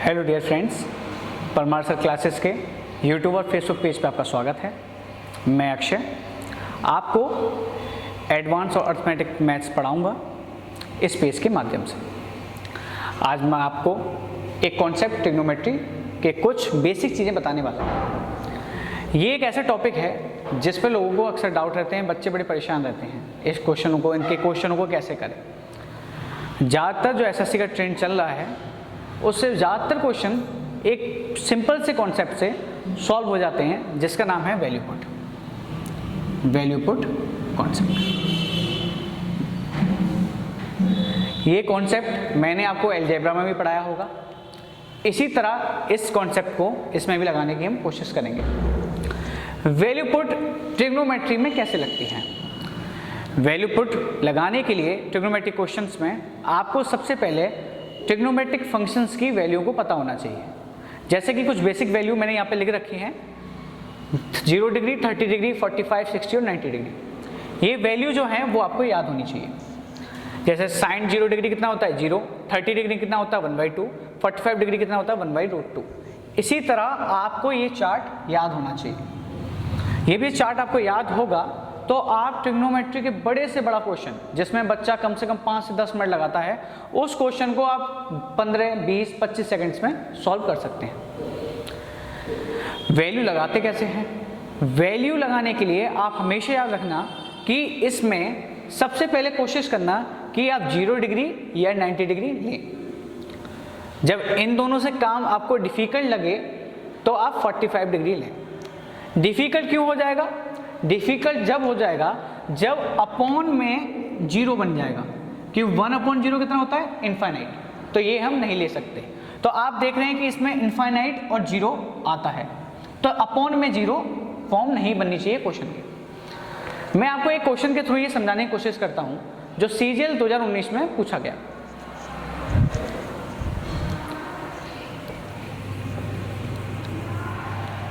Hello dear friends, Parmar sir classes के YouTube और Facebook page पे आपका स्वागत है। मैं अक्षय आपको एडवांस और अर्थमेटिक मैथ्स पढ़ाऊंगा इस पेज के माध्यम से। आज मैं आपको एक कॉन्सेप्ट ट्रिग्नोमेट्री के कुछ बेसिक चीज़ें बताने वाला हूँ। ये एक ऐसा टॉपिक है जिस पे लोगों को अक्सर डाउट रहते हैं, बच्चे बड़े परेशान रहते हैं इस क्वेश्चनों को, इनके क्वेश्चनों को कैसे करें। ज़्यादातर जो एसएससी का ट्रेंड चल रहा है उससे ज़्यादातर क्वेश्चन एक सिंपल से कॉन्सेप्ट से सॉल्व हो जाते हैं जिसका नाम है वैल्यू पुट कॉन्सेप्ट। ये कॉन्सेप्ट मैंने आपको अलजेब्रा में भी पढ़ाया होगा, इसी तरह इस कॉन्सेप्ट को इसमें भी लगाने की हम कोशिश करेंगे। वैल्यू पुट ट्रिग्नोमेट्री में कैसे लगती है? वैल्यू पुट लगाने के लिए ट्रिग्नोमेट्रिक क्वेश्चंस में आपको सबसे पहले ट्रिग्नोमेट्रिक फंक्शंस की वैल्यू को पता होना चाहिए। जैसे कि कुछ बेसिक वैल्यू मैंने यहाँ पे लिख रखी हैं, 0 डिग्री, 30 डिग्री, 45, 60 और 90 डिग्री। ये वैल्यू जो है वो आपको याद होनी चाहिए। जैसे साइन 0 डिग्री कितना होता है 0, 30 डिग्री कितना होता है 1/2, 45 डिग्री कितना होता है 1/√2। इसी तरह आपको ये चार्ट याद होना चाहिए। ये भी चार्ट आपको याद होगा तो आप ट्रिग्नोमेट्री के बड़े से बड़ा क्वेश्चन जिसमें बच्चा कम से कम 5 से 10 मिनट लगाता है, उस क्वेश्चन को आप 15, 20, 25 सेकंड्स में सॉल्व कर सकते हैं। वैल्यू लगाते कैसे हैं? वैल्यू लगाने के लिए आप हमेशा याद रखना कि इसमें सबसे पहले कोशिश करना कि आप 0 डिग्री या 90 डिग्री लें। जब इन दोनों से काम आपको डिफिकल्ट लगे तो आप 45 डिग्री लें। डिफिकल्ट क्यों हो जाएगा? डिफिकल्ट जब हो जाएगा जब अपॉन में 0 बन जाएगा, कि 1/0 कितना होता है? इनफाइनाइट। तो ये हम नहीं ले सकते। तो आप देख रहे हैं कि इसमें इनफाइनाइट और 0 आता है, तो अपॉन में 0 फॉर्म नहीं बननी चाहिए क्वेश्चन की। मैं आपको एक क्वेश्चन के थ्रू ये समझाने की कोशिश करता हूं जो सीजीएल 2019 में पूछा गया।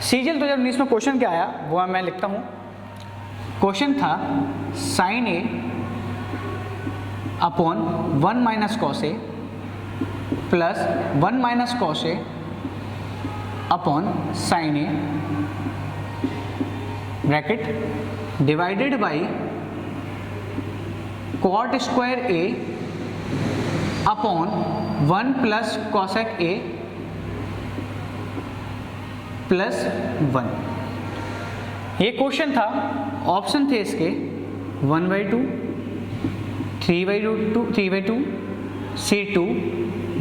सीजीएल 2019 में क्वेश्चन क्या आया वो मैं लिखता हूं। क्वेश्चन था sine A upon 1 minus cos A plus 1 minus cos A upon sine A bracket divided by cot square A upon 1 plus cosec A plus 1। ये क्वेश्चन था, ऑप्शन थे इसके 1/2, 3/2, C2,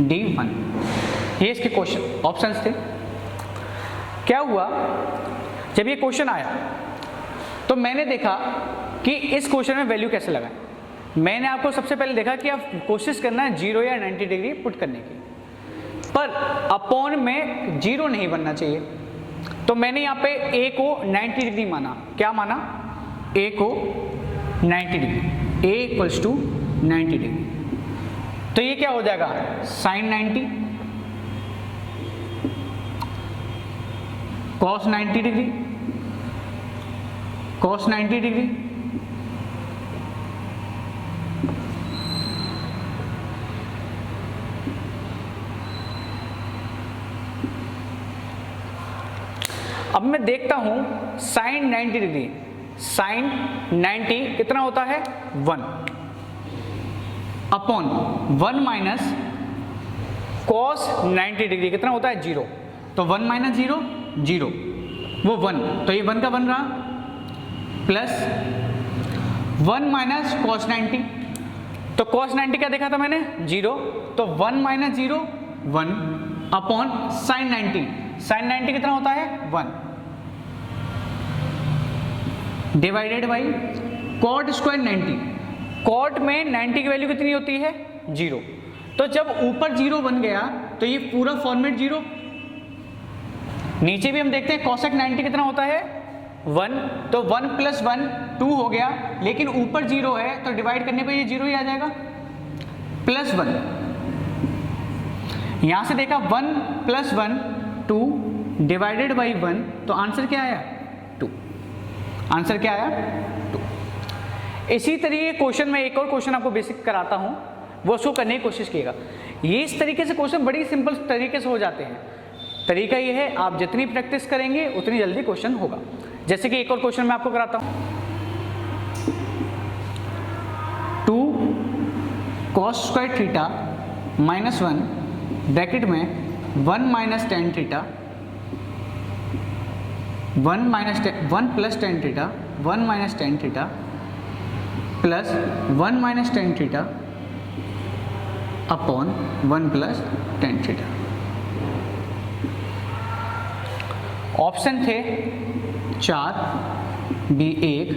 D1। ये इसके क्वेश्चन ऑप्शंस थे। क्या हुआ जब ये क्वेश्चन आया तो मैंने देखा कि इस क्वेश्चन में वैल्यू कैसे लगाएं। मैंने आपको सबसे पहले देखा कि आप कोशिश करना है 0 या 90 डिग्री पुट करने की, पर अपॉन में 0 नहीं बनना चाहिए। तो मैंने यहाँ पे a को 90 डिग्री माना। क्या माना? a को 90 degree, a equals to 90 degree. तो ये क्या हो जाएगा? Sine 90 cos 90 degree, cos 90 degree अब मैं देखता हूं साइन 90 डिग्री, साइन 90 कितना होता है 1 अपॉन 1 माइनस कॉस 90 डिग्री कितना होता है 0। तो 1 माइनस 0 0, वो 1, तो ये 1 का 1 रहा, प्लस 1 माइनस कॉस 90। तो कॉस 90 क्या देखा था मैंने 0, तो 1 माइनस 0 1 अपॉन साइन 90। साइन 90 कितना होता है 1 divided by cot square 90। Cot में 90 की वैल्यू कितनी होती है 0। तो जब ऊपर 0 बन गया तो ये पूरा फॉर्मेट 0। नीचे भी हम देखते हैं कॉसेक 90 कितना होता है 1, तो 1 प्लस 1 2 हो गया, लेकिन ऊपर 0 है तो डिवाइड करने पे ये 0 ही आ जाएगा, प्लस 1। यहां से देखा 1 प्लस 1 2 डिवाइडेड बाई 1, तो आंसर क्या आया 2। आंसर क्या आया 2। इसी तरीके क्वेश्चन में एक और क्वेश्चन आपको बेसिक कराता हूं वो उसको करने की कोशिश कीजिएगा। ये इस तरीके से क्वेश्चन बड़ी सिंपल तरीके से हो जाते हैं। तरीका ये है, आप जितनी प्रैक्टिस करेंगे उतनी जल्दी क्वेश्चन होगा। जैसे कि एक और क्वेश्चन मैं आपको कराता हूँ। 2 cos square theta minus 1 bracket में 1 minus tan theta 1 plus tan theta 1 minus tan theta plus 1 minus tan theta upon 1 plus tan theta. Option थे 4, B1,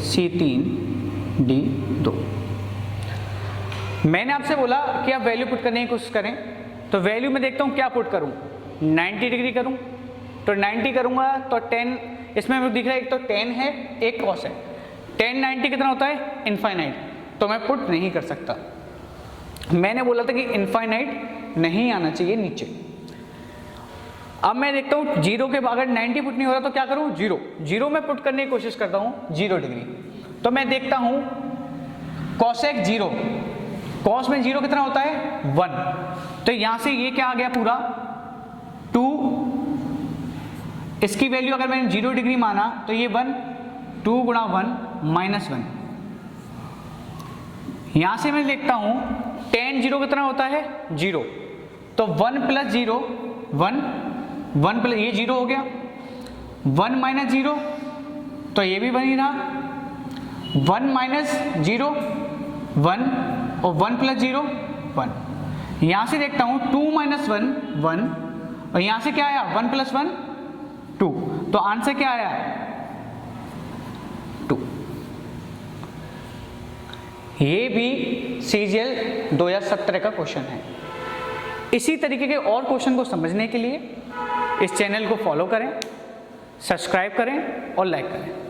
C3, D2। मैंने आपसे बोला कि आप वैल्यू पुट करने की कोशिश करें, तो वैल्यू में देखता हूँ क्या पुट करूँ। 90 डिग्री करूँ तो 90 करूँगा तो 10, इसमें मुझे दिख रहा है एक तो 10 है एक cos है। 10 90 कितना होता है? इनफाइनाइट, तो मैं पुट नहीं कर सकता। मैंने बोला था कि इनफाइनाइट नहीं आना चाहिए नीचे। अब मैं देखता हूँ जीरो के अगर 90 पुट नहीं हो रहा तो क्या करूँ? जीरो में पुट करने की कोशिश करता हूँ 0 डिग्री। तो मैं देखता हूँ cosec 0, cos में 0 कितना होता है? 1। तो यहां से ये क्या आ गया पूरा 2, इसकी वैल्यू अगर मैंने 0 डिग्री माना तो ये 1, 2 गुणा 1 माइनस 1। यहां से मैं लिखता हूं tan 0 कितना होता है? 0। तो 1 प्लस 0 1 प्लस ये 0 हो गया, 1 माइनस 0 तो ये भी 1 ही रहा, 1 माइनस 0 1 और 1 प्लस 0 1। यहां से देखता हूं 2 माइनस 1 1 और यहां से क्या आया? 1 प्लस 1 2। तो आंसर क्या आया? 2। ये भी CGL 2017 का क्वेश्चन है। इसी तरीके के और क्वेश्चन को समझने के लिए इस चैनल को फॉलो करें, सब्सक्राइब करें और लाइक करें।